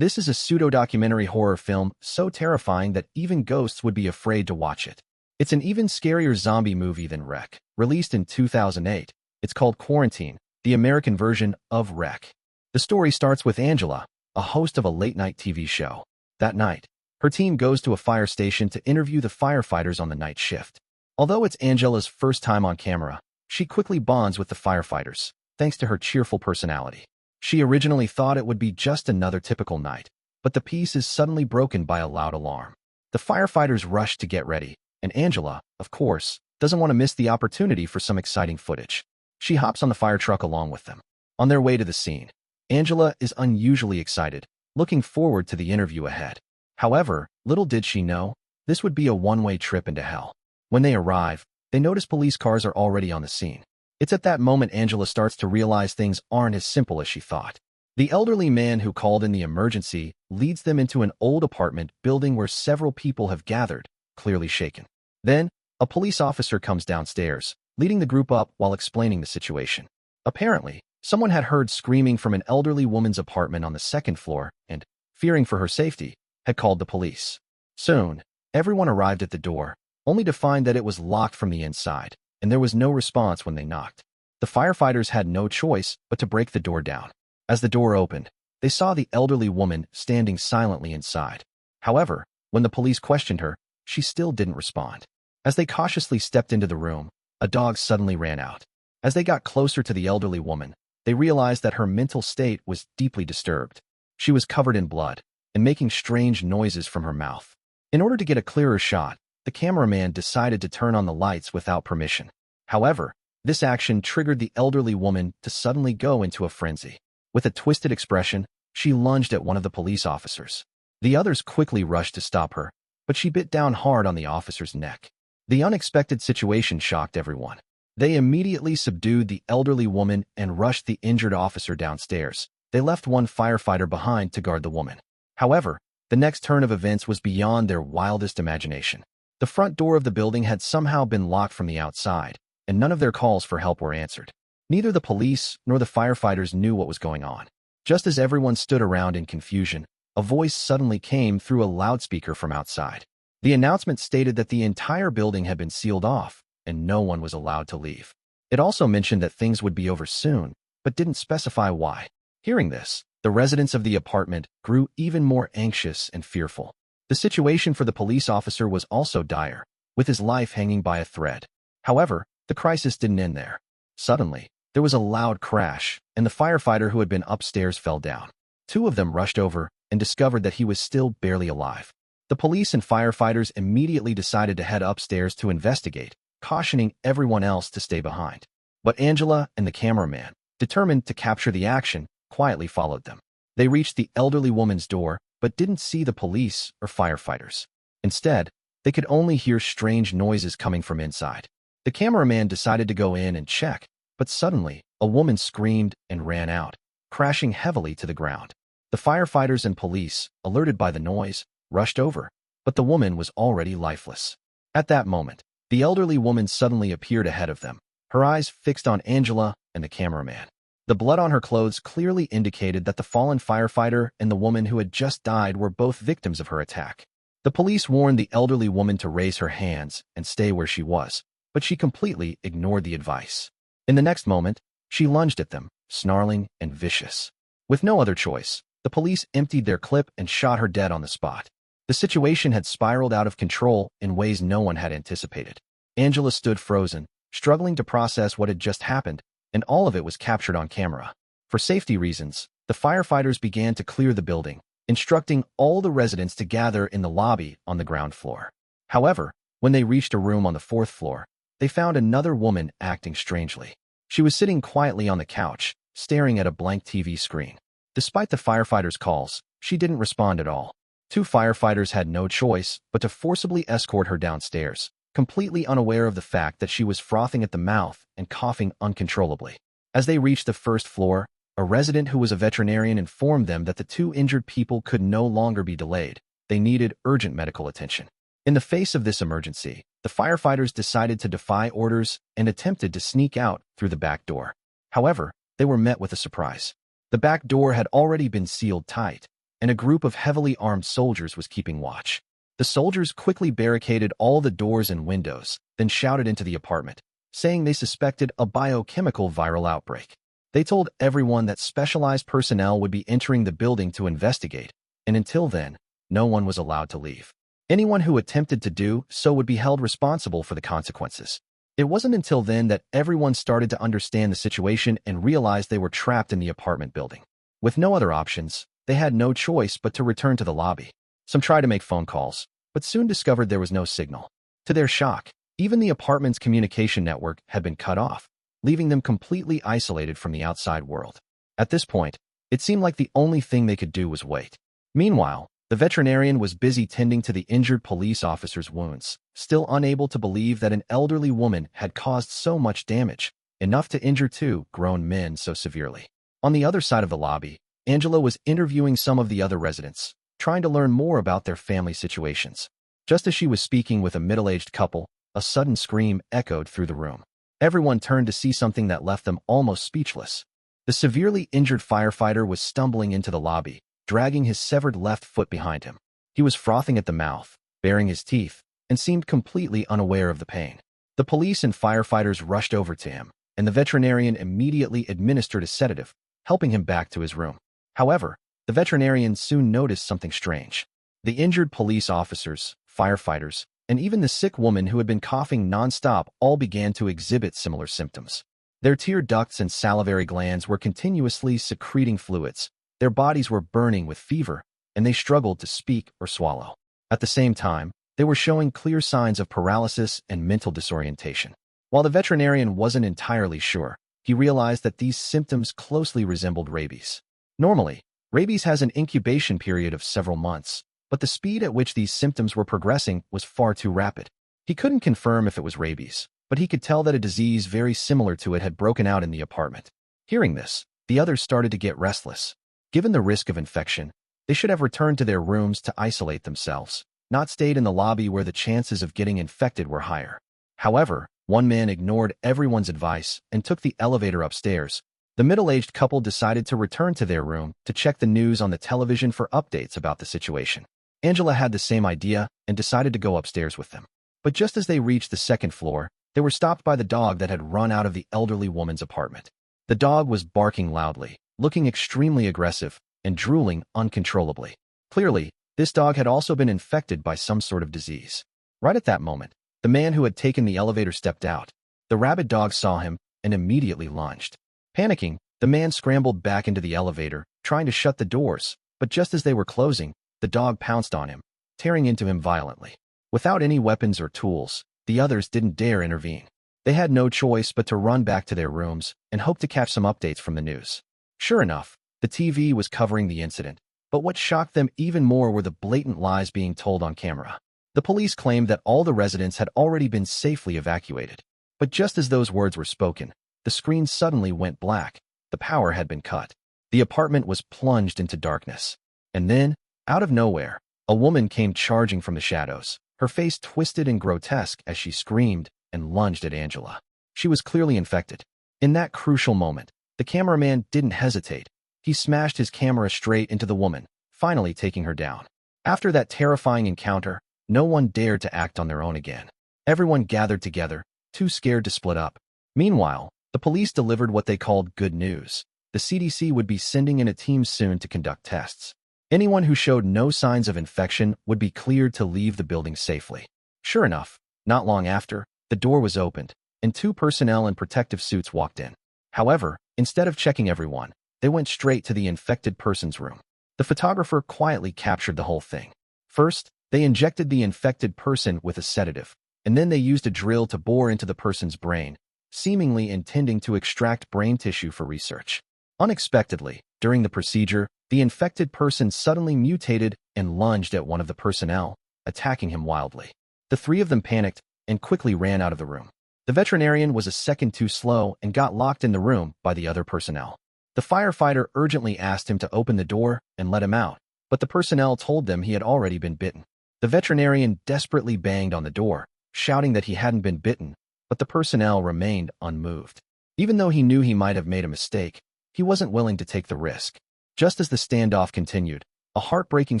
This is a pseudo-documentary horror film so terrifying that even ghosts would be afraid to watch it. It's an even scarier zombie movie than Wreck. Released in 2008, it's called Quarantine, the American version of Wreck. The story starts with Angela, a host of a late-night TV show. That night, her team goes to a fire station to interview the firefighters on the night shift. Although it's Angela's first time on camera, she quickly bonds with the firefighters, thanks to her cheerful personality. She originally thought it would be just another typical night, but the peace is suddenly broken by a loud alarm. The firefighters rush to get ready, and Angela, of course, doesn't want to miss the opportunity for some exciting footage. She hops on the fire truck along with them. On their way to the scene, Angela is unusually excited, looking forward to the interview ahead. However, little did she know, this would be a one-way trip into hell. When they arrive, they notice police cars are already on the scene. It's at that moment Angela starts to realize things aren't as simple as she thought. The elderly man who called in the emergency leads them into an old apartment building where several people have gathered, clearly shaken. Then, a police officer comes downstairs, leading the group up while explaining the situation. Apparently, someone had heard screaming from an elderly woman's apartment on the second floor and, fearing for her safety, had called the police. Soon, everyone arrived at the door, only to find that it was locked from the inside, and there was no response when they knocked. The firefighters had no choice but to break the door down. As the door opened, they saw the elderly woman standing silently inside. However, when the police questioned her, she still didn't respond. As they cautiously stepped into the room, a dog suddenly ran out. As they got closer to the elderly woman, they realized that her mental state was deeply disturbed. She was covered in blood and making strange noises from her mouth. In order to get a clearer shot, the cameraman decided to turn on the lights without permission. However, this action triggered the elderly woman to suddenly go into a frenzy. With a twisted expression, she lunged at one of the police officers. The others quickly rushed to stop her, but she bit down hard on the officer's neck. The unexpected situation shocked everyone. They immediately subdued the elderly woman and rushed the injured officer downstairs. They left one firefighter behind to guard the woman. However, the next turn of events was beyond their wildest imagination. The front door of the building had somehow been locked from the outside, and none of their calls for help were answered. Neither the police nor the firefighters knew what was going on. Just as everyone stood around in confusion, a voice suddenly came through a loudspeaker from outside. The announcement stated that the entire building had been sealed off, and no one was allowed to leave. It also mentioned that things would be over soon, but didn't specify why. Hearing this, the residents of the apartment grew even more anxious and fearful. The situation for the police officer was also dire, with his life hanging by a thread. However, the crisis didn't end there. Suddenly, there was a loud crash, and the firefighter who had been upstairs fell down. Two of them rushed over and discovered that he was still barely alive. The police and firefighters immediately decided to head upstairs to investigate, cautioning everyone else to stay behind. But Angela and the cameraman, determined to capture the action, quietly followed them. They reached the elderly woman's door, but didn't see the police or firefighters. Instead, they could only hear strange noises coming from inside. The cameraman decided to go in and check, but suddenly, a woman screamed and ran out, crashing heavily to the ground. The firefighters and police, alerted by the noise, rushed over, but the woman was already lifeless. At that moment, the elderly woman suddenly appeared ahead of them, her eyes fixed on Angela and the cameraman. The blood on her clothes clearly indicated that the fallen firefighter and the woman who had just died were both victims of her attack. The police warned the elderly woman to raise her hands and stay where she was, but she completely ignored the advice. In the next moment, she lunged at them, snarling and vicious. With no other choice, the police emptied their clip and shot her dead on the spot. The situation had spiraled out of control in ways no one had anticipated. Angela stood frozen, struggling to process what had just happened, and all of it was captured on camera. For safety reasons, the firefighters began to clear the building, instructing all the residents to gather in the lobby on the ground floor. However, when they reached a room on the fourth floor, they found another woman acting strangely. She was sitting quietly on the couch, staring at a blank TV screen. Despite the firefighters' calls, she didn't respond at all. Two firefighters had no choice but to forcibly escort her downstairs, completely unaware of the fact that she was frothing at the mouth and coughing uncontrollably. As they reached the first floor, a resident who was a veterinarian informed them that the two injured people could no longer be delayed. They needed urgent medical attention. In the face of this emergency, the firefighters decided to defy orders and attempted to sneak out through the back door. However, they were met with a surprise. The back door had already been sealed tight. and a group of heavily armed soldiers was keeping watch. The soldiers quickly barricaded all the doors and windows, then shouted into the apartment, saying they suspected a biochemical viral outbreak. They told everyone that specialized personnel would be entering the building to investigate, and until then, no one was allowed to leave. Anyone who attempted to do so would be held responsible for the consequences. It wasn't until then that everyone started to understand the situation and realized they were trapped in the apartment building. With no other options, they had no choice but to return to the lobby. Some tried to make phone calls, but soon discovered there was no signal. To their shock, even the apartment's communication network had been cut off, leaving them completely isolated from the outside world. At this point, it seemed like the only thing they could do was wait. Meanwhile, the veterinarian was busy tending to the injured police officer's wounds, still unable to believe that an elderly woman had caused so much damage, enough to injure two grown men so severely. On the other side of the lobby, Angela was interviewing some of the other residents, trying to learn more about their family situations. Just as she was speaking with a middle-aged couple, a sudden scream echoed through the room. Everyone turned to see something that left them almost speechless. The severely injured firefighter was stumbling into the lobby, dragging his severed left foot behind him. He was frothing at the mouth, baring his teeth, and seemed completely unaware of the pain. The police and firefighters rushed over to him, and the veterinarian immediately administered a sedative, helping him back to his room. However, the veterinarian soon noticed something strange. The injured police officers, firefighters, and even the sick woman who had been coughing nonstop all began to exhibit similar symptoms. Their tear ducts and salivary glands were continuously secreting fluids. Their bodies were burning with fever, and they struggled to speak or swallow. At the same time, they were showing clear signs of paralysis and mental disorientation. While the veterinarian wasn't entirely sure, he realized that these symptoms closely resembled rabies. Normally, rabies has an incubation period of several months, but the speed at which these symptoms were progressing was far too rapid. He couldn't confirm if it was rabies, but he could tell that a disease very similar to it had broken out in the apartment. Hearing this, the others started to get restless. Given the risk of infection, they should have returned to their rooms to isolate themselves, not stayed in the lobby where the chances of getting infected were higher. However, one man ignored everyone's advice and took the elevator upstairs. The middle-aged couple decided to return to their room to check the news on the television for updates about the situation. Angela had the same idea and decided to go upstairs with them. But just as they reached the second floor, they were stopped by the dog that had run out of the elderly woman's apartment. The dog was barking loudly, looking extremely aggressive, and drooling uncontrollably. Clearly, this dog had also been infected by some sort of disease. Right at that moment, the man who had taken the elevator stepped out. The rabid dog saw him and immediately lunged. Panicking, the man scrambled back into the elevator, trying to shut the doors, but just as they were closing, the dog pounced on him, tearing into him violently. Without any weapons or tools, the others didn't dare intervene. They had no choice but to run back to their rooms and hope to catch some updates from the news. Sure enough, the TV was covering the incident, but what shocked them even more were the blatant lies being told on camera. The police claimed that all the residents had already been safely evacuated. But just as those words were spoken, the screen suddenly went black. The power had been cut. The apartment was plunged into darkness. And then, out of nowhere, a woman came charging from the shadows, her face twisted and grotesque as she screamed and lunged at Angela. She was clearly infected. In that crucial moment, the cameraman didn't hesitate. He smashed his camera straight into the woman, finally taking her down. After that terrifying encounter, no one dared to act on their own again. Everyone gathered together, too scared to split up. Meanwhile, the police delivered what they called good news. The CDC would be sending in a team soon to conduct tests. Anyone who showed no signs of infection would be cleared to leave the building safely. Sure enough, not long after, the door was opened, and two personnel in protective suits walked in. However, instead of checking everyone, they went straight to the infected person's room. The photographer quietly captured the whole thing. First, they injected the infected person with a sedative, and then they used a drill to bore into the person's brain, seemingly intending to extract brain tissue for research. Unexpectedly, during the procedure, the infected person suddenly mutated and lunged at one of the personnel, attacking him wildly. The three of them panicked and quickly ran out of the room. The veterinarian was a second too slow and got locked in the room by the other personnel. The firefighter urgently asked him to open the door and let him out, but the personnel told them he had already been bitten. The veterinarian desperately banged on the door, shouting that he hadn't been bitten, but the personnel remained unmoved. Even though he knew he might have made a mistake, he wasn't willing to take the risk. Just as the standoff continued, A heartbreaking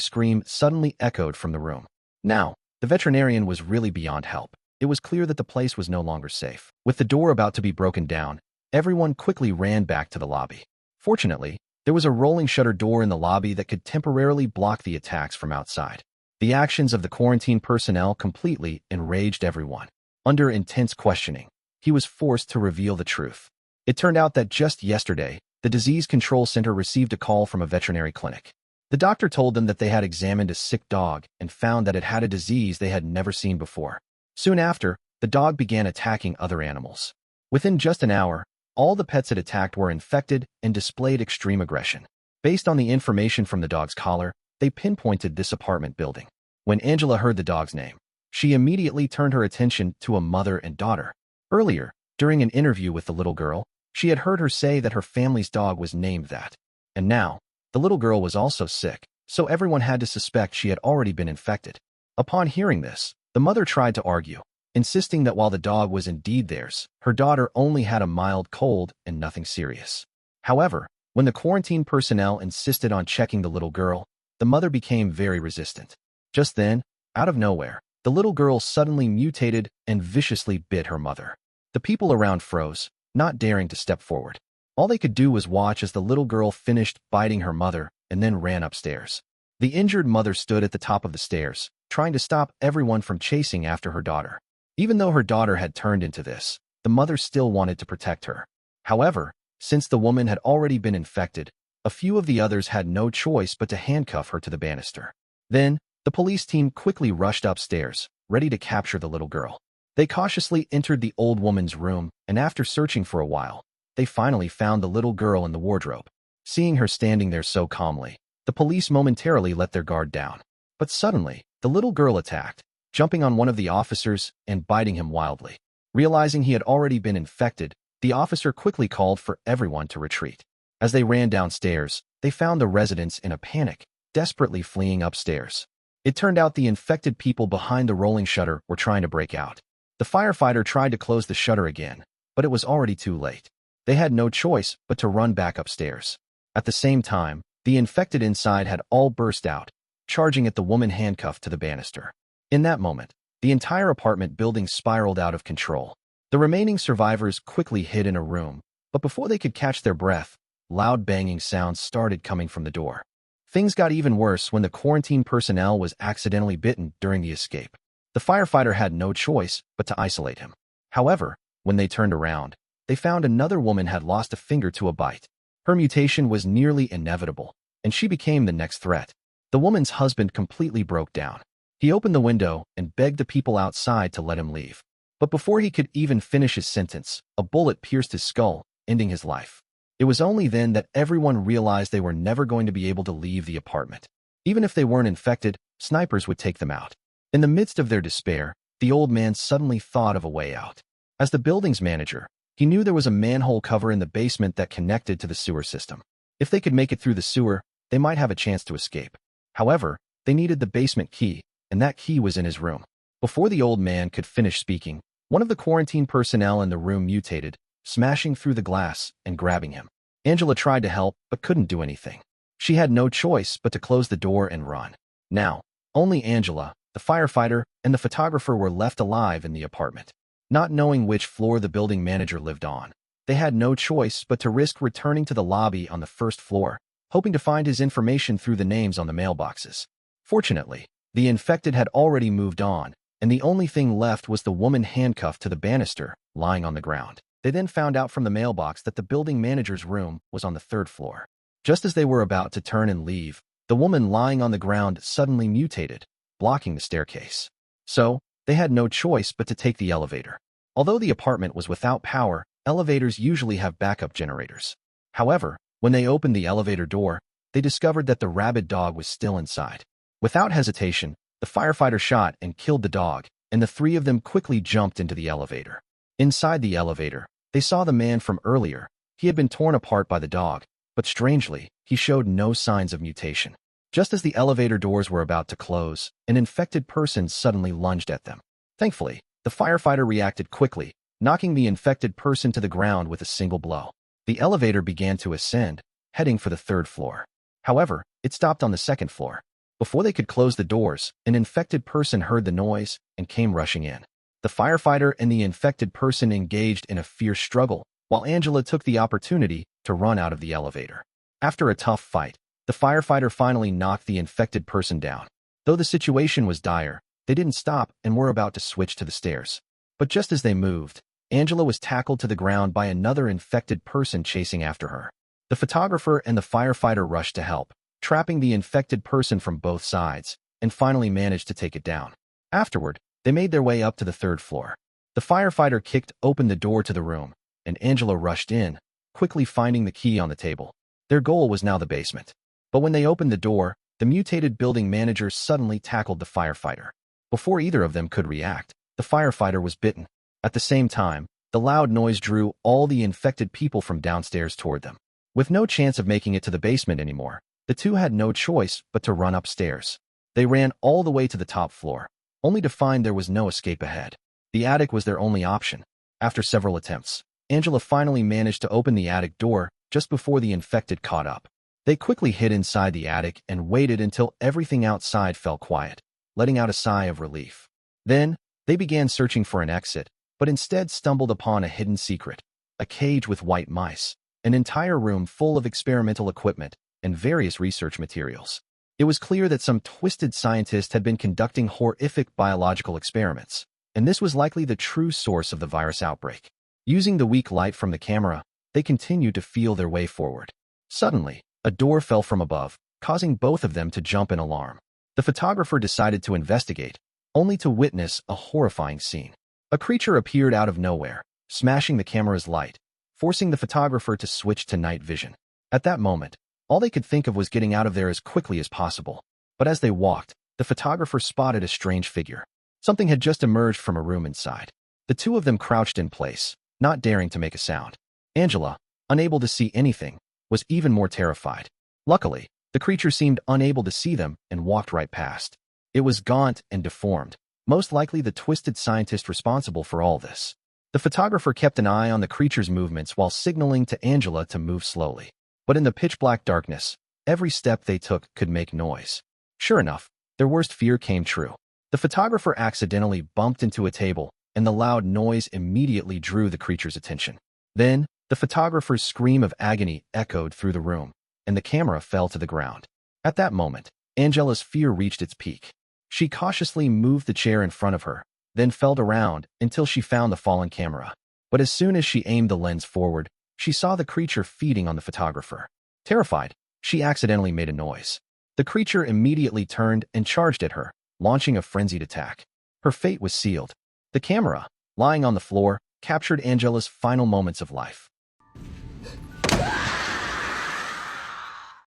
scream suddenly echoed from the room. Now, the veterinarian was really beyond help. It was clear that the place was no longer safe. With the door about to be broken down, everyone quickly ran back to the lobby. Fortunately, there was a rolling shutter door in the lobby that could temporarily block the attacks from outside. The actions of the quarantine personnel completely enraged everyone. Under intense questioning, he was forced to reveal the truth. It turned out that just yesterday, the Disease Control Center received a call from a veterinary clinic. The doctor told them that they had examined a sick dog and found that it had a disease they had never seen before. Soon after, the dog began attacking other animals. Within just an hour, all the pets it attacked were infected and displayed extreme aggression. Based on the information from the dog's collar, they pinpointed this apartment building. When Angela heard the dog's name, she immediately turned her attention to a mother and daughter. Earlier, during an interview with the little girl, she had heard her say that her family's dog was named that. And now, the little girl was also sick, so everyone had to suspect she had already been infected. Upon hearing this, the mother tried to argue, insisting that while the dog was indeed theirs, her daughter only had a mild cold and nothing serious. However, when the quarantine personnel insisted on checking the little girl, the mother became very resistant. Just then, out of nowhere, the little girl suddenly mutated and viciously bit her mother. The people around froze, not daring to step forward. All they could do was watch as the little girl finished biting her mother and then ran upstairs. The injured mother stood at the top of the stairs, trying to stop everyone from chasing after her daughter. Even though her daughter had turned into this, the mother still wanted to protect her. However, since the woman had already been infected, a few of the others had no choice but to handcuff her to the banister. Then, the police team quickly rushed upstairs, ready to capture the little girl. They cautiously entered the old woman's room, and after searching for a while, they finally found the little girl in the wardrobe. Seeing her standing there so calmly, the police momentarily let their guard down. But suddenly, the little girl attacked, jumping on one of the officers and biting him wildly. Realizing he had already been infected, the officer quickly called for everyone to retreat. As they ran downstairs, they found the residents in a panic, desperately fleeing upstairs. It turned out the infected people behind the rolling shutter were trying to break out. The firefighter tried to close the shutter again, but it was already too late. They had no choice but to run back upstairs. At the same time, the infected inside had all burst out, charging at the woman handcuffed to the banister. In that moment, the entire apartment building spiraled out of control. The remaining survivors quickly hid in a room, but before they could catch their breath, loud banging sounds started coming from the door. Things got even worse when the quarantine personnel was accidentally bitten during the escape. The firefighter had no choice but to isolate him. However, when they turned around, they found another woman had lost a finger to a bite. Her mutation was nearly inevitable, and she became the next threat. The woman's husband completely broke down. He opened the window and begged the people outside to let him leave. But before he could even finish his sentence, a bullet pierced his skull, ending his life. It was only then that everyone realized they were never going to be able to leave the apartment. Even if they weren't infected, snipers would take them out. In the midst of their despair, the old man suddenly thought of a way out. As the building's manager, he knew there was a manhole cover in the basement that connected to the sewer system. If they could make it through the sewer, they might have a chance to escape. However, they needed the basement key, and that key was in his room. Before the old man could finish speaking, one of the quarantine personnel in the room mutated, smashing through the glass and grabbing him. Angela tried to help, but couldn't do anything. She had no choice but to close the door and run. Now, only Angela, the firefighter, and the photographer were left alive in the apartment. Not knowing which floor the building manager lived on, they had no choice but to risk returning to the lobby on the first floor, hoping to find his information through the names on the mailboxes. Fortunately, the infected had already moved on, and the only thing left was the woman handcuffed to the banister, lying on the ground. They then found out from the mailbox that the building manager's room was on the third floor. Just as they were about to turn and leave, the woman lying on the ground suddenly mutated, blocking the staircase. So, they had no choice but to take the elevator. Although the apartment was without power, elevators usually have backup generators. However, when they opened the elevator door, they discovered that the rabid dog was still inside. Without hesitation, the firefighter shot and killed the dog, and the three of them quickly jumped into the elevator. Inside the elevator, they saw the man from earlier. He had been torn apart by the dog, but strangely, he showed no signs of mutation. Just as the elevator doors were about to close, an infected person suddenly lunged at them. Thankfully, the firefighter reacted quickly, knocking the infected person to the ground with a single blow. The elevator began to ascend, heading for the third floor. However, It stopped on the second floor. Before they could close the doors, an infected person heard the noise and came rushing in. The firefighter and the infected person engaged in a fierce struggle, while Angela took the opportunity to run out of the elevator. After a tough fight, the firefighter finally knocked the infected person down. Though the situation was dire, they didn't stop and were about to switch to the stairs. But just as they moved, Angela was tackled to the ground by another infected person chasing after her. The photographer and the firefighter rushed to help, trapping the infected person from both sides, and finally managed to take it down. Afterward, they made their way up to the third floor. The firefighter kicked open the door to the room, and Angela rushed in, quickly finding the key on the table. Their goal was now the basement. But when they opened the door, the mutated building manager suddenly tackled the firefighter. Before either of them could react, the firefighter was bitten. At the same time, the loud noise drew all the infected people from downstairs toward them. With no chance of making it to the basement anymore, the two had no choice but to run upstairs. They ran all the way to the top floor, only to find there was no escape ahead. The attic was their only option. After several attempts, Angela finally managed to open the attic door just before the infected caught up. They quickly hid inside the attic and waited until everything outside fell quiet, letting out a sigh of relief. Then, they began searching for an exit, but instead stumbled upon a hidden secret: a cage with white mice, an entire room full of experimental equipment, and various research materials. It was clear that some twisted scientist had been conducting horrific biological experiments, and this was likely the true source of the virus outbreak. Using the weak light from the camera, they continued to feel their way forward. Suddenly, a door fell from above, causing both of them to jump in alarm. The photographer decided to investigate, only to witness a horrifying scene. A creature appeared out of nowhere, smashing the camera's light, forcing the photographer to switch to night vision. At that moment, all they could think of was getting out of there as quickly as possible. But as they walked, the photographer spotted a strange figure. Something had just emerged from a room inside. The two of them crouched in place, not daring to make a sound. Angela, unable to see anything, was even more terrified. Luckily, the creature seemed unable to see them and walked right past. It was gaunt and deformed, most likely the twisted scientist responsible for all this. The photographer kept an eye on the creature's movements while signaling to Angela to move slowly. But in the pitch-black darkness, every step they took could make noise. Sure enough, their worst fear came true. The photographer accidentally bumped into a table, and the loud noise immediately drew the creature's attention. Then, the photographer's scream of agony echoed through the room, and the camera fell to the ground. At that moment, Angela's fear reached its peak. She cautiously moved the chair in front of her, then felt around until she found the fallen camera. But as soon as she aimed the lens forward, she saw the creature feeding on the photographer. Terrified, she accidentally made a noise. The creature immediately turned and charged at her, launching a frenzied attack. Her fate was sealed. The camera, lying on the floor, captured Angela's final moments of life.